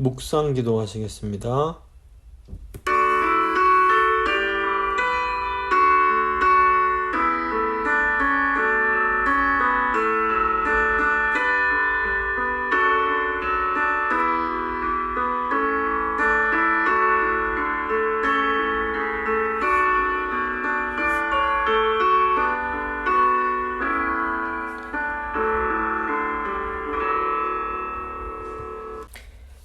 묵상 기도하시겠습니다.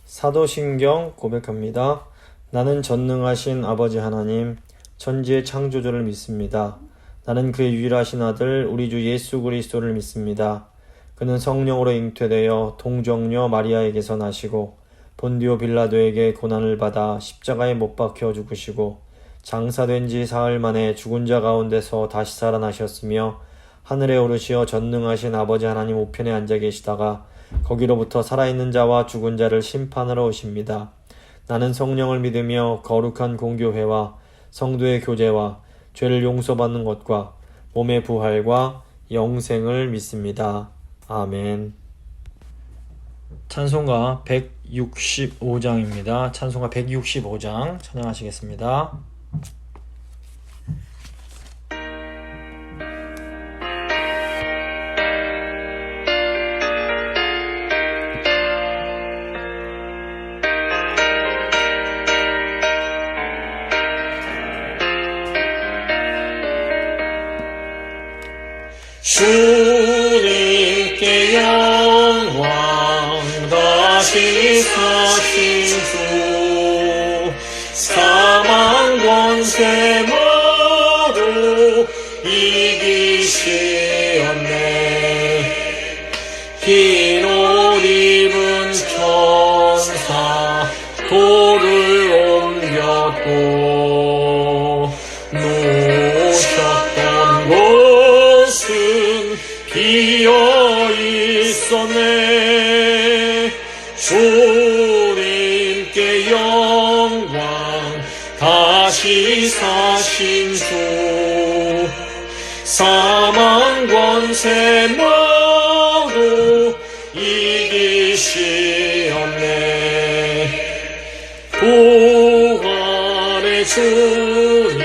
사도신경 고백합니다. 나는 전능하신 아버지 하나님, 천지의 창조주를 믿습니다. 나는 그의 유일하신 아들 우리 주 예수 그리스도를 믿습니다. 그는 성령으로 잉태되어 동정녀 마리아에게서 나시고 본디오 빌라도에게 고난을 받아 십자가에 못 박혀 죽으시고 장사된 지 사흘 만에 죽은 자 가운데서 다시 살아나셨으며 하늘에 오르시어 전능하신 아버지 하나님 우편에 앉아 계시다가 거기로부터 살아있는 자와 죽은 자를 심판하러 오십니다. 나는 성령을 믿으며 거룩한 공교회와 성도의 교제와 죄를 용서받는 것과 몸의 부활과 영생을 믿습니다. 아멘. 찬송가 165장입니다. 찬송가 165장 찬양하시겠습니다. 주님께 영광 다시 사신 주 사망 권세 모두 이기시었네. 흰 옷 입은 천사 돌을 옮겼고 놓으셨던 곳은 비어 있었네. 주님께 영광 다시 사신 주 사망 권세 모두 이기시었네. 부활의 주님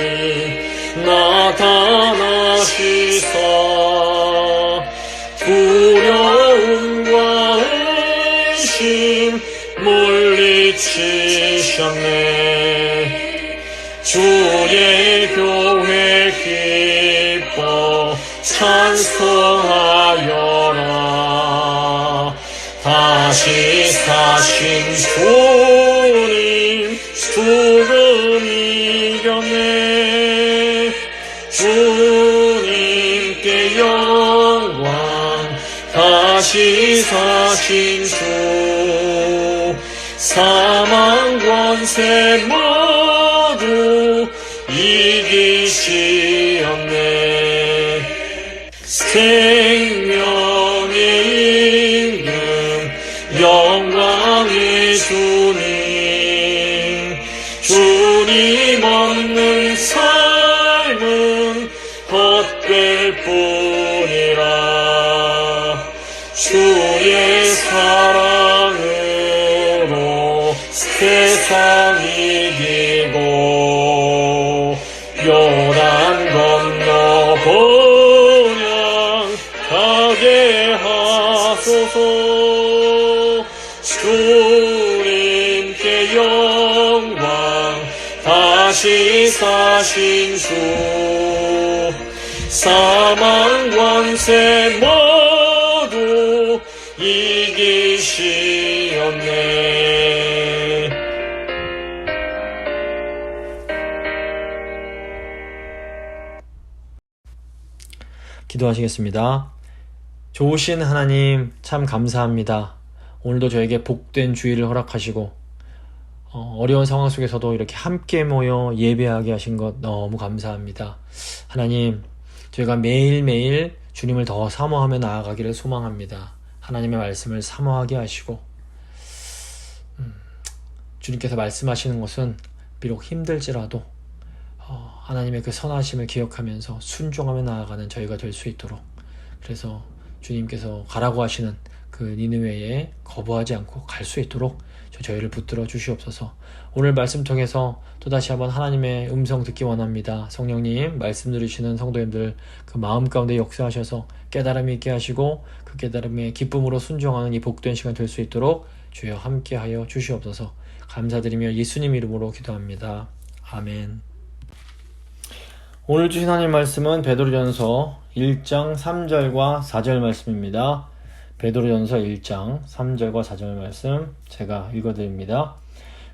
나타나시사 두려움과 의심 물리치셨네. 주의 교회 기뻐 찬송하여라. 다시 사신 주님 죽음 이겼네. 주님께 영광 다시 사신 주 사망 권세 모두 이기시었네. 생명의 임금 영광의 주님 주님 없는 삶은 헛될 뿐이라. 주의 사랑으로 세상 이기고 요단 건너 본향 가게 하소서. 주님께 영광 다시 사신 주 사망 권세 모두 이기시었네. 기도하시겠습니다. 좋으신 하나님 참 감사합니다. 오늘도 저에게 복된 주일을 허락하시고 어려운 상황 속에서도 이렇게 함께 모여 예배하게 하신 것 너무 감사합니다. 하나님, 저희가 매일매일 주님을 더 사모하며 나아가기를 소망합니다. 하나님의 말씀을 사모하게 하시고 주님께서 말씀하시는 것은 비록 힘들지라도 하나님의 그 선하심을 기억하면서 순종하며 나아가는 저희가 될 수 있도록, 그래서 주님께서 가라고 하시는 그 니느웨에 거부하지 않고 갈 수 있도록 저희를 붙들어 주시옵소서. 오늘 말씀 통해서 또다시 한번 하나님의 음성 듣기 원합니다. 성령님 말씀 들으시는 성도님들 그 마음 가운데 역사하셔서 깨달음이 있게 하시고 그 깨달음의 기쁨으로 순종하는 이 복된 시간 될 수 있도록 주여 함께하여 주시옵소서. 감사드리며 예수님 이름으로 기도합니다. 아멘. 오늘 주신 하나님 말씀은 베드로전서 1장 3절과 4절 말씀입니다. 베드로전서 1장 3절과 4절 말씀 제가 읽어드립니다.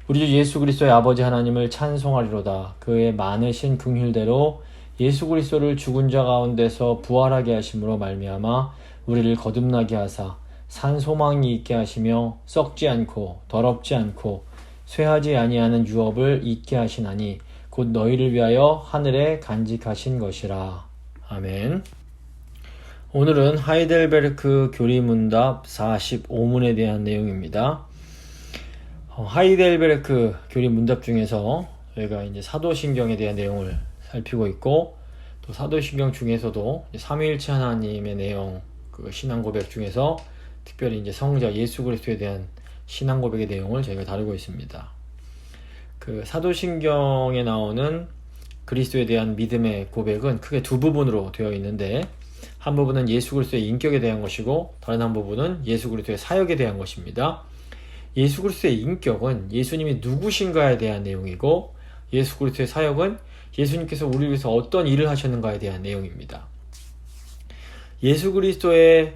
우리 주 예수 그리스도의 아버지 하나님을 찬송하리로다. 그의 많으신 긍휼대로 예수 그리스도를 죽은 자 가운데서 부활하게 하심으로 말미암아 우리를 거듭나게 하사 산 소망이 있게 하시며 썩지 않고 더럽지 않고 쇠하지 아니하는 유업을 잊게 하시나니 곧 너희를 위하여 하늘에 간직하신 것이라. 아멘. 오늘은 하이델베르크 교리문답 45문에 대한 내용입니다. 하이델베르크 교리문답 중에서 저희가 이제 사도신경에 대한 내용을 살피고 있고, 또 사도신경 중에서도 삼위일체 하나님의 내용, 그 신앙 고백 중에서 특별히 이제 성자 예수 그리스도에 대한 신앙 고백의 내용을 저희가 다루고 있습니다. 그 사도신경에 나오는 그리스도에 대한 믿음의 고백은 크게 두 부분으로 되어 있는데, 한 부분은 예수 그리스도의 인격에 대한 것이고 다른 한 부분은 예수 그리스도의 사역에 대한 것입니다. 예수 그리스도의 인격은 예수님이 누구신가에 대한 내용이고, 예수 그리스도의 사역은 예수님께서 우리를 위해서 어떤 일을 하셨는가에 대한 내용입니다. 예수 그리스도의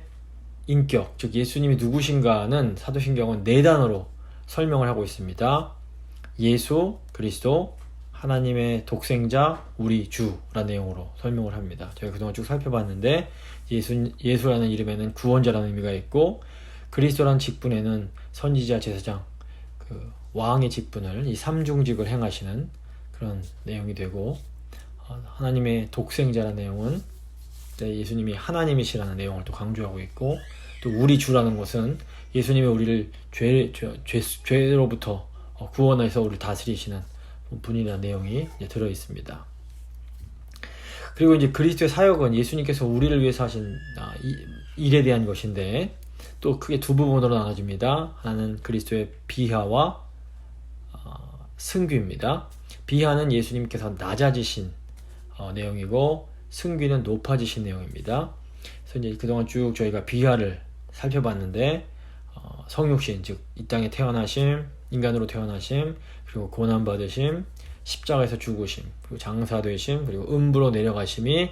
인격, 즉 예수님이 누구신가는 사도신경은 4단어로 설명을 하고 있습니다. 예수 그리스도, 하나님의 독생자, 우리 주라는 내용으로 설명을 합니다. 저희가 그동안 쭉 살펴봤는데, 예수라는 이름에는 구원자라는 의미가 있고, 그리스도라는 직분에는 선지자, 제사장, 그 왕의 직분을, 이 삼중직을 행하시는 그런 내용이 되고, 하나님의 독생자라는 내용은 예수님이 하나님이시라는 내용을 또 강조하고 있고, 또 우리 주라는 것은 예수님이 우리를 죄로부터 구원해서 우리를 다스리시는 분이라는 내용이 들어 있습니다. 그리고 이제 그리스도의 사역은 예수님께서 우리를 위해서 하신 일에 대한 것인데, 또 크게 두 부분으로 나눠집니다. 하나는 그리스도의 비하와 승귀입니다. 비하는 예수님께서 낮아지신 내용이고, 승귀는 높아지신 내용입니다. 그래서 이제 그동안 쭉 저희가 비하를 살펴봤는데, 성육신, 즉 이 땅에 태어나심, 인간으로 태어나심, 그리고 고난받으심, 십자가에서 죽으심, 그리고 장사되심, 그리고 음부로 내려가심이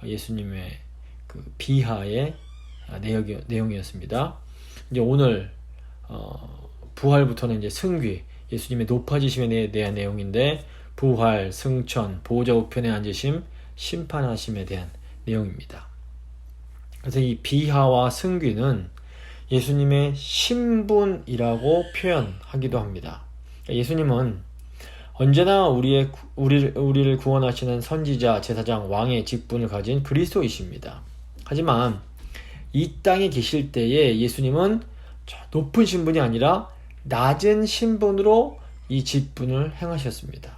예수님의 그 비하의 내용이었습니다. 이제 오늘 부활부터는 이제 승귀, 예수님의 높아지심에 대한 내용인데, 부활, 승천, 보호자 우편에 앉으심, 심판하심에 대한 내용입니다. 그래서 이 비하와 승귀는 예수님의 신분이라고 표현하기도 합니다. 예수님은 언제나 우리를 구원하시는 선지자, 제사장, 왕의 직분을 가진 그리스도이십니다. 하지만 이 땅에 계실 때에 예수님은 높은 신분이 아니라 낮은 신분으로 이 직분을 행하셨습니다.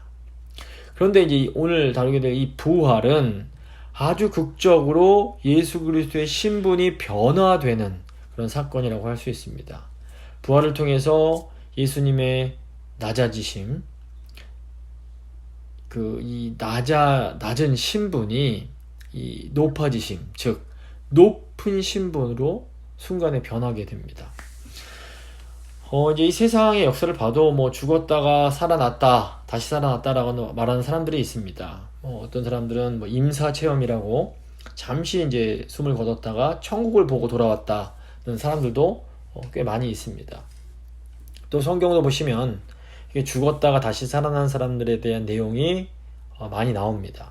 그런데 이제 오늘 다루게 될 이 부활은 아주 극적으로 예수 그리스도의 신분이 변화되는 그런 사건이라고 할 수 있습니다. 부활을 통해서 예수님의 낮아지심, 이 낮은 신분이 이 높아지심, 즉 높은 신분으로 순간에 변하게 됩니다. 이제 이 세상의 역사를 봐도 죽었다가 살아났다, 다시 살아났다라고 말하는 사람들이 있습니다. 어떤 사람들은 임사 체험이라고 잠시 이제 숨을 거뒀다가 천국을 보고 돌아왔다는 사람들도 꽤 많이 있습니다. 또 성경도 보시면 죽었다가 다시 살아난 사람들에 대한 내용이 많이 나옵니다.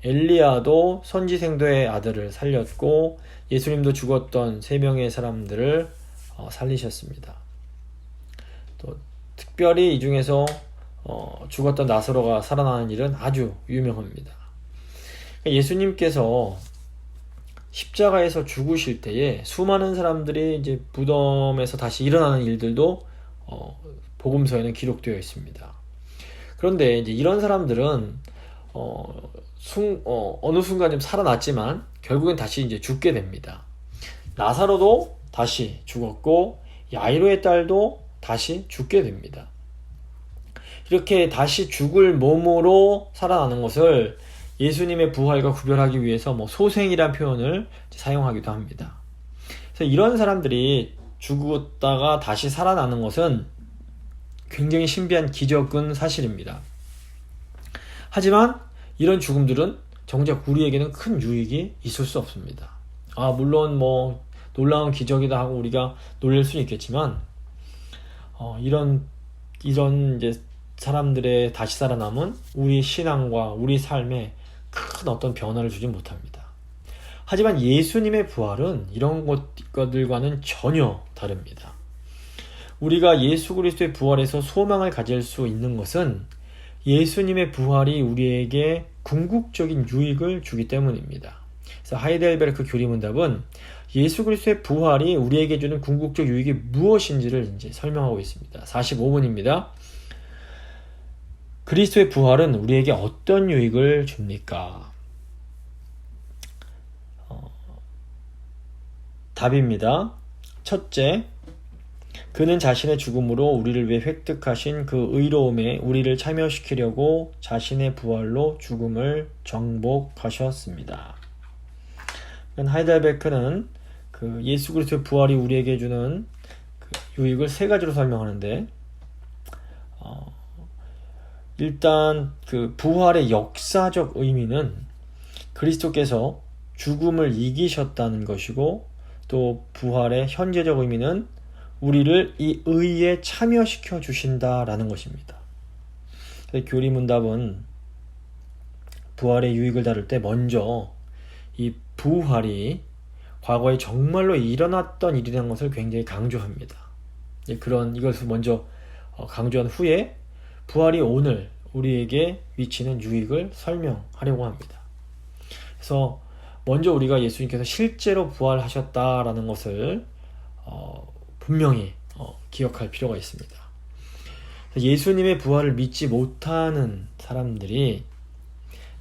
엘리야도 선지생도의 아들을 살렸고, 예수님도 죽었던 3명의 사람들을 살리셨습니다. 또 특별히 이 중에서 죽었던 나사로가 살아나는 일은 아주 유명합니다. 예수님께서 십자가에서 죽으실 때에 수많은 사람들이 이제 무덤에서 다시 일어나는 일들도 복음서에는 기록되어 있습니다. 그런데 이제 이런 사람들은 어느 순간 좀 살아났지만 결국엔 다시 이제 죽게 됩니다. 나사로도 다시 죽었고 야이로의 딸도 다시 죽게 됩니다. 이렇게 다시 죽을 몸으로 살아나는 것을 예수님의 부활과 구별하기 위해서 소생이란 표현을 사용하기도 합니다. 그래서 이런 사람들이 죽었다가 다시 살아나는 것은 굉장히 신비한 기적은 사실입니다. 하지만 이런 죽음들은 정작 우리에게는 큰 유익이 있을 수 없습니다. 물론 놀라운 기적이다 하고 우리가 놀랄 수는 있겠지만 이런 이제 사람들의 다시 살아남은 우리 신앙과 우리 삶에 큰 어떤 변화를 주지 못합니다. 하지만 예수님의 부활은 이런 것들과는 전혀 다릅니다. 우리가 예수 그리스도의 부활에서 소망을 가질 수 있는 것은 예수님의 부활이 우리에게 궁극적인 유익을 주기 때문입니다. 그래서 하이델베르크 교리문답은 예수 그리스도의 부활이 우리에게 주는 궁극적 유익이 무엇인지를 이제 설명하고 있습니다. 45분입니다. 그리스도의 부활은 우리에게 어떤 유익을 줍니까? 답입니다. 첫째, 그는 자신의 죽음으로 우리를 위해 획득하신 그 의로움에 우리를 참여시키려고 자신의 부활로 죽음을 정복하셨습니다. 하이델베르크는 그 예수 그리스도의 부활이 우리에게 주는 그 유익을 세 가지로 설명하는데, 일단 그 부활의 역사적 의미는 그리스도께서 죽음을 이기셨다는 것이고, 또 부활의 현재적 의미는 우리를 이 의에 참여시켜 주신다라는 것입니다. 교리문답은 부활의 유익을 다룰 때 먼저 이 부활이 과거에 정말로 일어났던 일이라는 것을 굉장히 강조합니다. 이것을 먼저 강조한 후에 부활이 오늘 우리에게 미치는 유익을 설명하려고 합니다. 그래서 먼저 우리가 예수님께서 실제로 부활하셨다라는 것을 분명히 기억할 필요가 있습니다. 예수님의 부활을 믿지 못하는 사람들이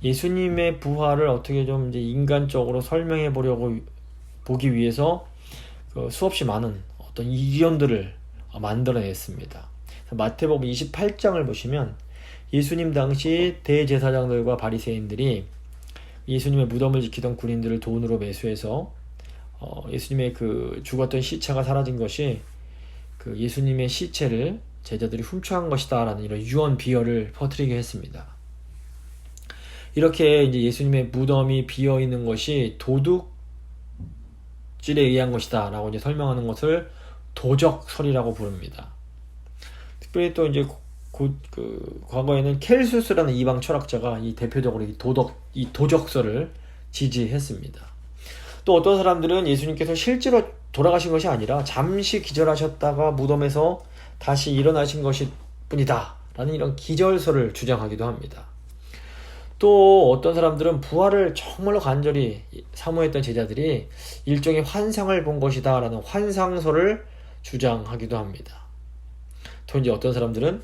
예수님의 부활을 어떻게 좀 이제 인간적으로 설명해 보기 위해서 수없이 많은 어떤 이견들을 만들어냈습니다. 마태복음 28장을 보시면 예수님 당시 대제사장들과 바리새인들이 예수님의 무덤을 지키던 군인들을 돈으로 매수해서 예수님의 그 죽었던 시체가 사라진 것이 그 예수님의 시체를 제자들이 훔쳐간 것이다 라는 이런 유언 비어를 퍼뜨리게 했습니다. 이렇게 이제 예수님의 무덤이 비어 있는 것이 도둑질에 의한 것이다 라고 이제 설명하는 것을 도적설이라고 부릅니다. 특별히 또 이제 과거에는 켈수스라는 이방 철학자가 이 대표적으로 이 도적설을 지지했습니다. 또 어떤 사람들은 예수님께서 실제로 돌아가신 것이 아니라 잠시 기절하셨다가 무덤에서 다시 일어나신 것일 뿐이다 라는 이런 기절설을 주장하기도 합니다. 또 어떤 사람들은 부활을 정말로 간절히 사모했던 제자들이 일종의 환상을 본 것이다 라는 환상설을 주장하기도 합니다. 또 이제 어떤 사람들은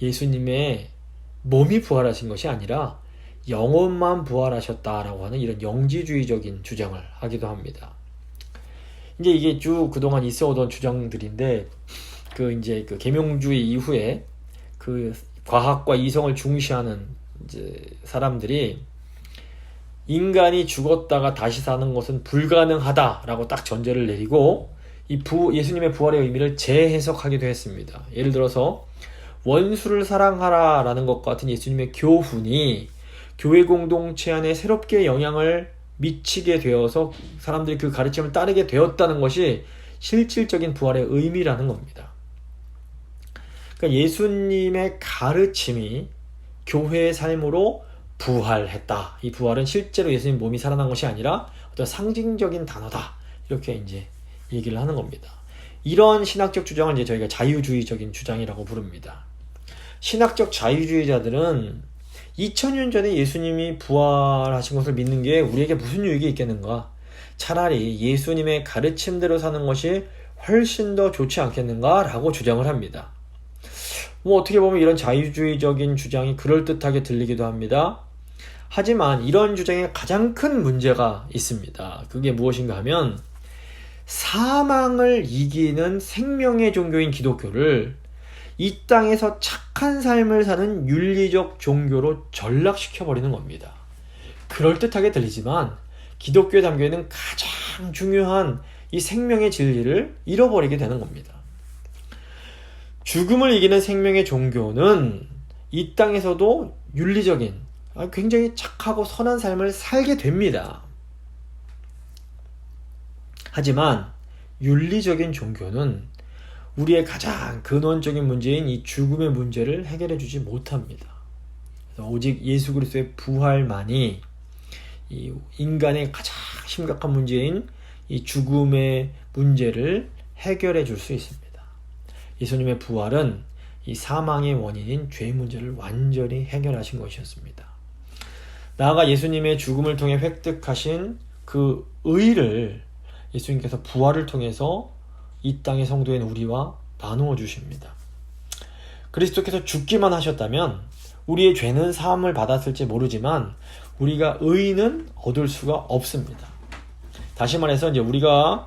예수님의 몸이 부활하신 것이 아니라 영혼만 부활하셨다라고 하는 이런 영지주의적인 주장을 하기도 합니다. 이제 이게 쭉 그동안 있어오던 주장들인데, 이제 계명주의 이후에 그 과학과 이성을 중시하는 이제 사람들이 인간이 죽었다가 다시 사는 것은 불가능하다라고 딱 전제를 내리고 예수님의 부활의 의미를 재해석하기도 했습니다. 예를 들어서 원수를 사랑하라 라는 것과 같은 예수님의 교훈이 교회 공동체 안에 새롭게 영향을 미치게 되어서 사람들이 그 가르침을 따르게 되었다는 것이 실질적인 부활의 의미라는 겁니다. 그러니까 예수님의 가르침이 교회의 삶으로 부활했다. 이 부활은 실제로 예수님 몸이 살아난 것이 아니라 어떤 상징적인 단어다. 이렇게 이제 얘기를 하는 겁니다. 이런 신학적 주장을 이제 저희가 자유주의적인 주장이라고 부릅니다. 신학적 자유주의자들은 2000년 전에 예수님이 부활하신 것을 믿는 게 우리에게 무슨 유익이 있겠는가? 차라리 예수님의 가르침대로 사는 것이 훨씬 더 좋지 않겠는가? 라고 주장을 합니다. 어떻게 보면 이런 자유주의적인 주장이 그럴듯하게 들리기도 합니다. 하지만 이런 주장에 가장 큰 문제가 있습니다. 그게 무엇인가 하면 사망을 이기는 생명의 종교인 기독교를 이 땅에서 착한 삶을 사는 윤리적 종교로 전락시켜버리는 겁니다. 그럴듯하게 들리지만 기독교에 담겨있는 가장 중요한 이 생명의 진리를 잃어버리게 되는 겁니다. 죽음을 이기는 생명의 종교는 이 땅에서도 윤리적인 굉장히 착하고 선한 삶을 살게 됩니다. 하지만 윤리적인 종교는 우리의 가장 근원적인 문제인 이 죽음의 문제를 해결해 주지 못합니다. 그래서 오직 예수 그리스도의 부활만이 이 인간의 가장 심각한 문제인 이 죽음의 문제를 해결해 줄 수 있습니다. 예수님의 부활은 이 사망의 원인인 죄 문제를 완전히 해결하신 것이었습니다. 나아가 예수님의 죽음을 통해 획득하신 그 의를 예수님께서 부활을 통해서 이 땅의 성도인 우리와 나누어 주십니다. 그리스도께서 죽기만 하셨다면 우리의 죄는 사함을 받았을지 모르지만 우리가 의는 얻을 수가 없습니다. 다시 말해서 이제 우리가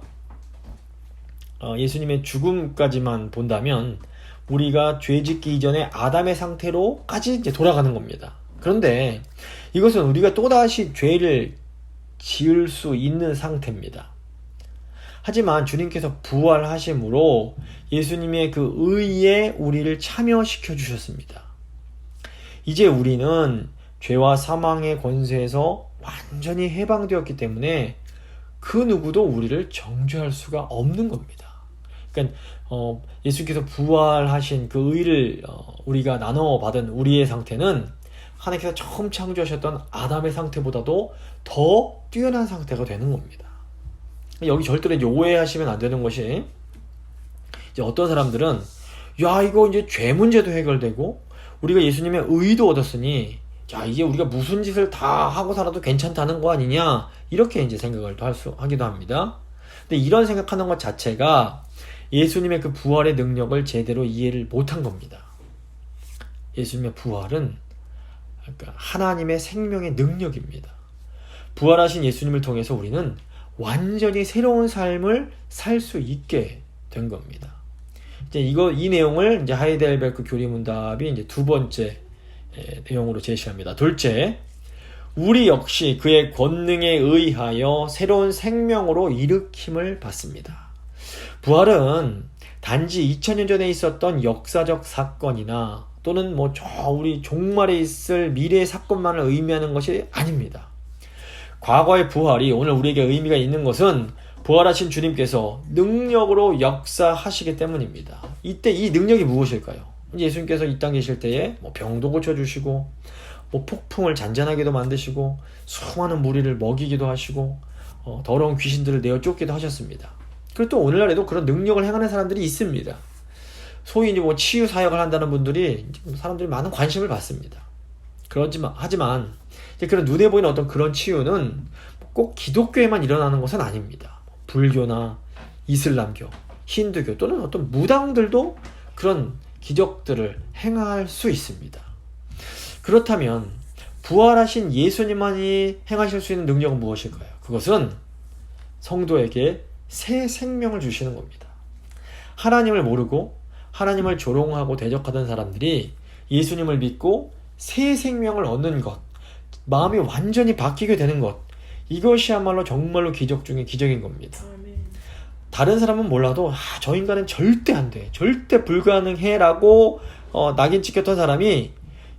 예수님의 죽음까지만 본다면 우리가 죄 짓기 이전에 아담의 상태로까지 이제 돌아가는 겁니다. 그런데 이것은 우리가 또다시 죄를 지을 수 있는 상태입니다. 하지만 주님께서 부활하심으로 예수님의 그 의에 우리를 참여시켜 주셨습니다. 이제 우리는 죄와 사망의 권세에서 완전히 해방되었기 때문에 그 누구도 우리를 정죄할 수가 없는 겁니다. 그러니까 예수께서 부활하신 그 의를 우리가 나눠 받은 우리의 상태는 하나님께서 처음 창조하셨던 아담의 상태보다도 더 뛰어난 상태가 되는 겁니다. 여기 절대로 이제 오해하시면 안 되는 것이, 이제 어떤 사람들은 야 이거 이제 죄 문제도 해결되고 우리가 예수님의 의도 얻었으니 야 이제 우리가 무슨 짓을 다 하고 살아도 괜찮다는 거 아니냐, 이렇게 이제 생각을 하기도 합니다. 근데 이런 생각하는 것 자체가 예수님의 그 부활의 능력을 제대로 이해를 못한 겁니다. 예수님의 부활은 그러니까 하나님의 생명의 능력입니다. 부활하신 예수님을 통해서 우리는 완전히 새로운 삶을 살 수 있게 된 겁니다. 이제 이 내용을 이제 하이델베르크 교리문답이 이제 두 번째 내용으로 제시합니다. 둘째, 우리 역시 그의 권능에 의하여 새로운 생명으로 일으킴을 받습니다. 부활은 단지 2000년 전에 있었던 역사적 사건이나 또는 우리 종말에 있을 미래의 사건만을 의미하는 것이 아닙니다. 과거의 부활이 오늘 우리에게 의미가 있는 것은 부활하신 주님께서 능력으로 역사하시기 때문입니다. 이때 이 능력이 무엇일까요? 예수님께서 이 땅 계실 때에 병도 고쳐주시고 폭풍을 잔잔하게도 만드시고 수많은 무리를 먹이기도 하시고 더러운 귀신들을 내어 쫓기도 하셨습니다. 그리고 또 오늘날에도 그런 능력을 행하는 사람들이 있습니다. 소위 이제 치유 사역을 한다는 분들이 사람들이 많은 관심을 받습니다. 하지만 이제 그런 눈에 보이는 어떤 그런 치유는 꼭 기독교에만 일어나는 것은 아닙니다. 불교나 이슬람교, 힌두교 또는 어떤 무당들도 그런 기적들을 행할 수 있습니다. 그렇다면 부활하신 예수님만이 행하실 수 있는 능력은 무엇일까요? 그것은 성도에게 새 생명을 주시는 겁니다. 하나님을 모르고 하나님을 조롱하고 대적하던 사람들이 예수님을 믿고 새 생명을 얻는 것, 마음이 완전히 바뀌게 되는 것, 이것이야말로 정말로 기적 중에 기적인 겁니다. 다른 사람은 몰라도 저 인간은 절대 안 돼, 절대 불가능해 라고 낙인 찍혔던 사람이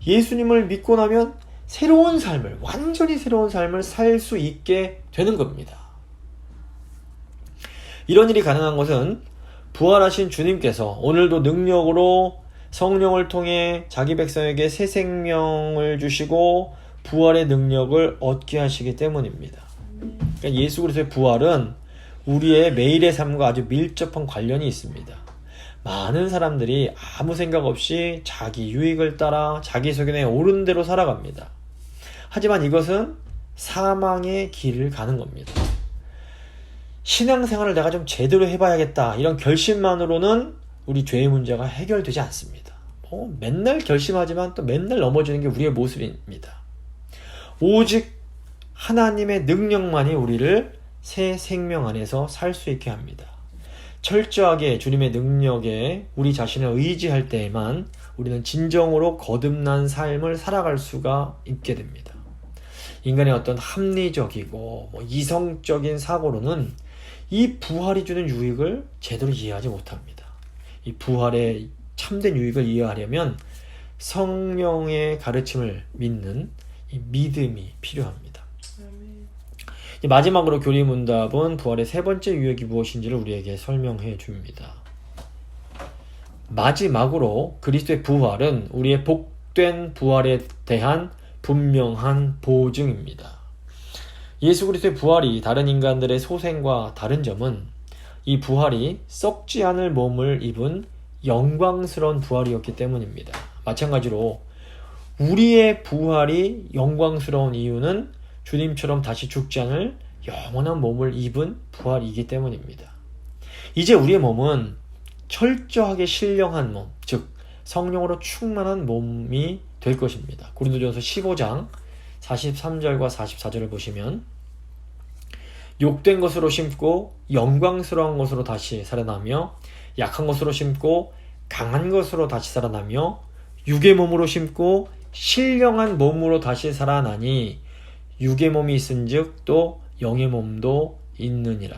예수님을 믿고 나면 새로운 삶을, 완전히 새로운 삶을 살 수 있게 되는 겁니다. 이런 일이 가능한 것은 부활하신 주님께서 오늘도 능력으로 성령을 통해 자기 백성에게 새 생명을 주시고 부활의 능력을 얻게 하시기 때문입니다. 그러니까 예수 그리스도의 부활은 우리의 매일의 삶과 아주 밀접한 관련이 있습니다. 많은 사람들이 아무 생각 없이 자기 유익을 따라 자기 소견에 옳은 대로 살아갑니다. 하지만 이것은 사망의 길을 가는 겁니다. 신앙생활을 내가 좀 제대로 해봐야겠다, 이런 결심만으로는 우리 죄의 문제가 해결되지 않습니다. 맨날 결심하지만 또 맨날 넘어지는 게 우리의 모습입니다. 오직 하나님의 능력만이 우리를 새 생명 안에서 살 수 있게 합니다. 철저하게 주님의 능력에 우리 자신을 의지할 때에만 우리는 진정으로 거듭난 삶을 살아갈 수가 있게 됩니다. 인간의 어떤 합리적이고 이성적인 사고로는 이 부활이 주는 유익을 제대로 이해하지 못합니다. 이 부활의 참된 유익을 이해하려면 성령의 가르침을 믿는 이 믿음이 필요합니다. 마지막으로 교리문답은 부활의 세 번째 유익이 무엇인지를 우리에게 설명해 줍니다. 마지막으로 그리스도의 부활은 우리의 복된 부활에 대한 분명한 보증입니다. 예수 그리스도의 부활이 다른 인간들의 소생과 다른 점은 이 부활이 썩지 않을 몸을 입은 영광스러운 부활이었기 때문입니다. 마찬가지로 우리의 부활이 영광스러운 이유는 주님처럼 다시 죽지 않을 영원한 몸을 입은 부활이기 때문입니다. 이제 우리의 몸은 철저하게 신령한 몸, 즉 성령으로 충만한 몸이 될 것입니다. 고린도전서 15장 43절과 44절을 보시면 욕된 것으로 심고 영광스러운 것으로 다시 살아나며 약한 것으로 심고 강한 것으로 다시 살아나며 육의 몸으로 심고 신령한 몸으로 다시 살아나니 육의 몸이 있은즉 또 영의 몸도 있느니라.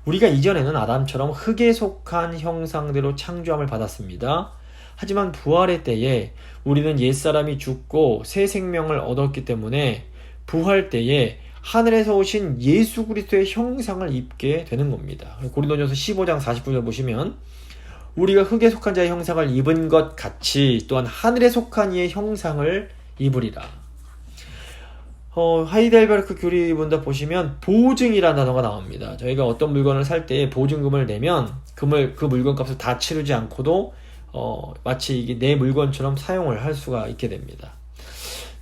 우리가 이전에는 아담처럼 흙에 속한 형상대로 창조함을 받았습니다. 하지만 부활의 때에 우리는 옛사람이 죽고 새 생명을 얻었기 때문에 부활 때에 하늘에서 오신 예수 그리스도의 형상을 입게 되는 겁니다. 고린도전서 15장 49절 보시면 우리가 흙에 속한 자의 형상을 입은 것 같이 또한 하늘에 속한 이의 형상을 입으리라. 하이델베르크 교리문답 보시면 보증이라는 단어가 나옵니다. 저희가 어떤 물건을 살 때 보증금을 내면 그 물건 값을 다 치르지 않고도 마치 이게 내 물건처럼 사용을 할 수가 있게 됩니다.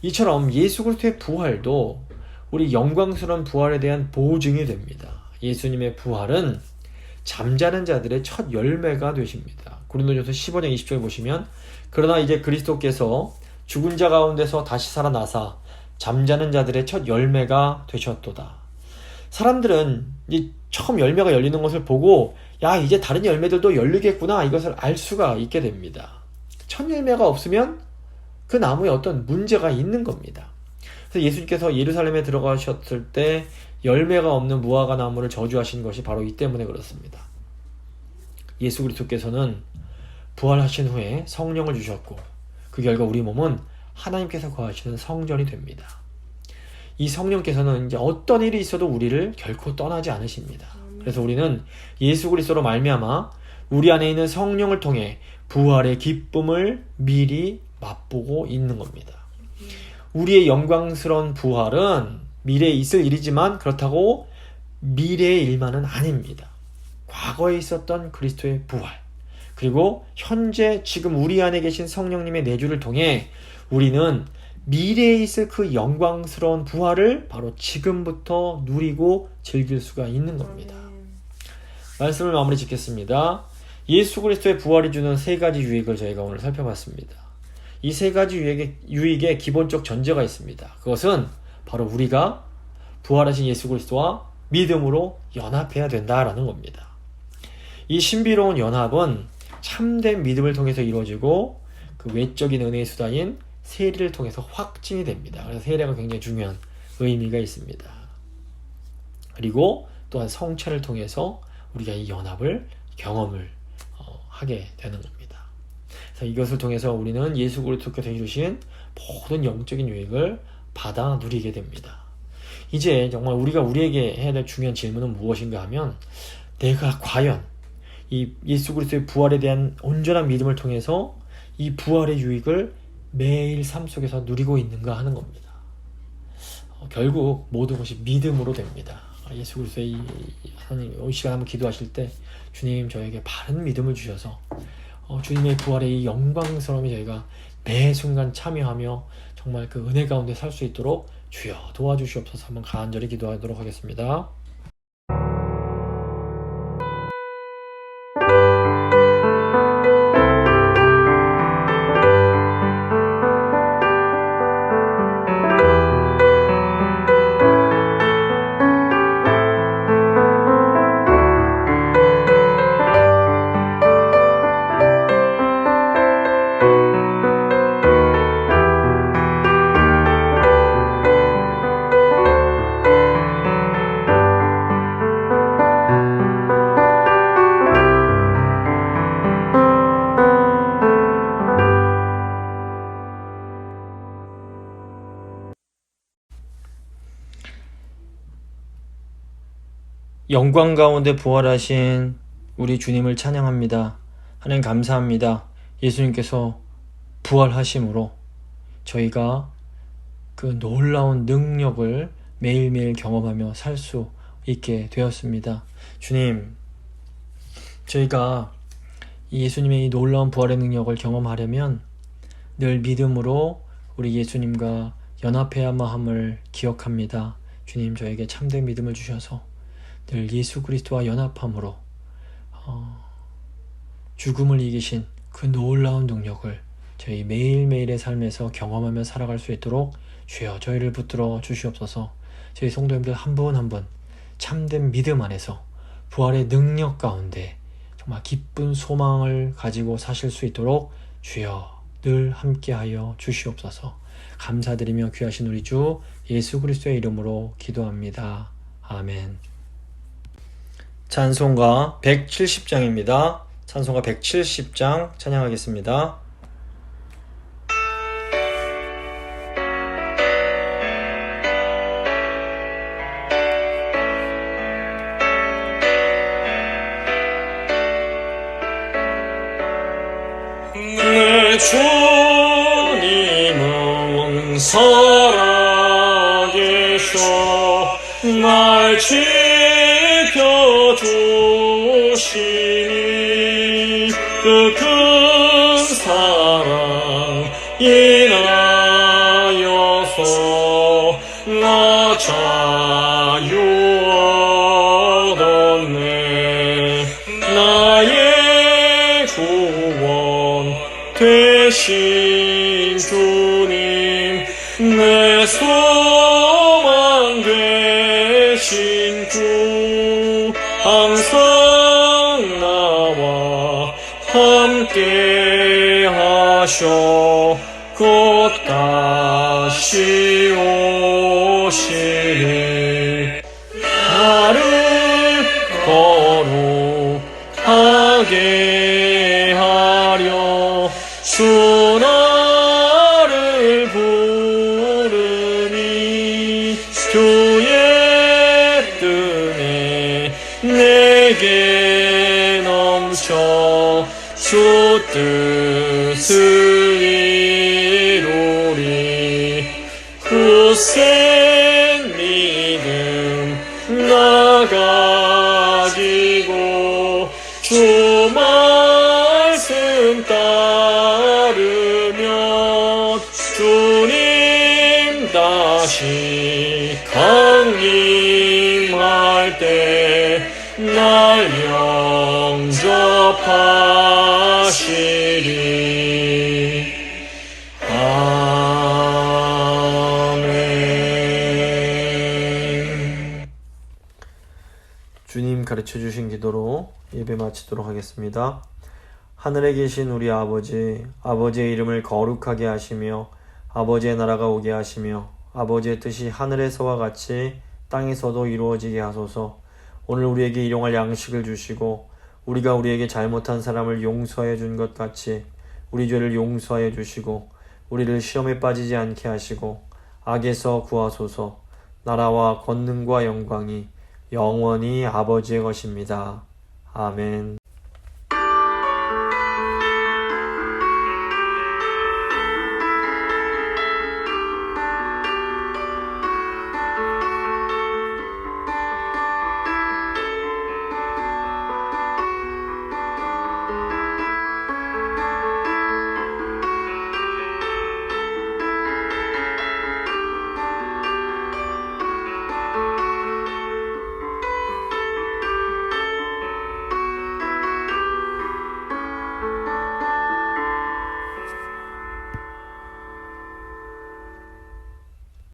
이처럼 예수 그리스도의 부활도 우리 영광스러운 부활에 대한 보증이 됩니다. 예수님의 부활은 잠자는 자들의 첫 열매가 되십니다. 고린도전서 15장 20절 보시면 그러나 이제 그리스도께서 죽은 자 가운데서 다시 살아나사 잠자는 자들의 첫 열매가 되셨도다. 사람들은 이 처음 열매가 열리는 것을 보고 야 이제 다른 열매들도 열리겠구나 이것을 알 수가 있게 됩니다. 첫 열매가 없으면 그 나무에 어떤 문제가 있는 겁니다. 그래서 예수님께서 예루살렘에 들어가셨을 때 열매가 없는 무화과 나무를 저주하신 것이 바로 이 때문에 그렇습니다. 예수 그리스도께서는 부활하신 후에 성령을 주셨고 그 결과 우리 몸은 하나님께서 거하시는 성전이 됩니다. 이 성령께서는 이제 어떤 일이 있어도 우리를 결코 떠나지 않으십니다. 그래서 우리는 예수 그리스도로 말미암아 우리 안에 있는 성령을 통해 부활의 기쁨을 미리 맛보고 있는 겁니다. 우리의 영광스러운 부활은 미래에 있을 일이지만 그렇다고 미래의 일만은 아닙니다. 과거에 있었던 그리스도의 부활 그리고 현재 지금 우리 안에 계신 성령님의 내주를 통해 우리는 미래에 있을 그 영광스러운 부활을 바로 지금부터 누리고 즐길 수가 있는 겁니다. 말씀을 마무리 짓겠습니다. 예수 그리스도의 부활이 주는 세 가지 유익을 저희가 오늘 살펴봤습니다. 이 세 가지 유익의 기본적 전제가 있습니다. 그것은 바로 우리가 부활하신 예수 그리스도와 믿음으로 연합해야 된다라는 겁니다. 이 신비로운 연합은 참된 믿음을 통해서 이루어지고 그 외적인 은혜의 수단인 세례를 통해서 확증이 됩니다. 그래서 세례가 굉장히 중요한 의미가 있습니다. 그리고 또한 성찬을 통해서 우리가 이 연합을 경험을 하게 되는 겁니다. 그래서 이것을 통해서 우리는 예수 그리스도께서 이루신 모든 영적인 유익을 받아 누리게 됩니다. 이제 정말 우리가 우리에게 해야 될 중요한 질문은 무엇인가 하면 내가 과연 이 예수 그리스도의 부활에 대한 온전한 믿음을 통해서 이 부활의 유익을 매일 삶 속에서 누리고 있는가 하는 겁니다. 결국 모든 것이 믿음으로 됩니다. 예수 그리스도의 하나님 이 시간 한번 기도하실 때 주님 저에게 바른 믿음을 주셔서 주님의 부활의 이 영광스러움이 저희가 매 순간 참여하며 정말 그 은혜 가운데 살 수 있도록 주여 도와주시옵소서. 한번 간절히 기도하도록 하겠습니다. 영광 가운데 부활하신 우리 주님을 찬양합니다. 하나님 감사합니다. 예수님께서 부활하심으로 저희가 그 놀라운 능력을 매일매일 경험하며 살 수 있게 되었습니다. 주님, 저희가 이 예수님의 이 놀라운 부활의 능력을 경험하려면 늘 믿음으로 우리 예수님과 연합해야만 함을 기억합니다. 주님, 저에게 참된 믿음을 주셔서 늘 예수 그리스도와 연합함으로 죽음을 이기신 그 놀라운 능력을 저희 매일매일의 삶에서 경험하며 살아갈 수 있도록 주여 저희를 붙들어 주시옵소서. 저희 성도님들 한 분 한 분 참된 믿음 안에서 부활의 능력 가운데 정말 기쁜 소망을 가지고 사실 수 있도록 주여 늘 함께하여 주시옵소서. 감사드리며 귀하신 우리 주 예수 그리스도의 이름으로 기도합니다. 아멘. 찬송가 170장입니다. 찬송가 170장 찬양하겠습니다. 내 주님은 살아계셔 날 지켜주시니 그 큰 사랑 인하여서 나 자유 얻었네. 나의 구원 되신 주님, 내 소망 되신 주, 항상 나와 함께 하셔 곧 다시 오시리. 나를 거룩하게 하려 주 나를 부르니 주의 뜸에 내게 넘쳐 주 뜻을 이루리. 굳센 믿음 나 가지고 주 말씀 따르며 주님 다시 강림할 때 날 영접하시리. 아멘. 주님 가르쳐 주신 기도로 예배 마치도록 하겠습니다. 하늘에 계신 우리 아버지, 아버지의 이름을 거룩하게 하시며 아버지의 나라가 오게 하시며 아버지의 뜻이 하늘에서와 같이 땅에서도 이루어지게 하소서. 오늘 우리에게 일용할 양식을 주시고 우리가 우리에게 잘못한 사람을 용서해 준 것 같이 우리 죄를 용서하여 주시고 우리를 시험에 빠지지 않게 하시고 악에서 구하소서. 나라와 권능과 영광이 영원히 아버지의 것입니다. 아멘.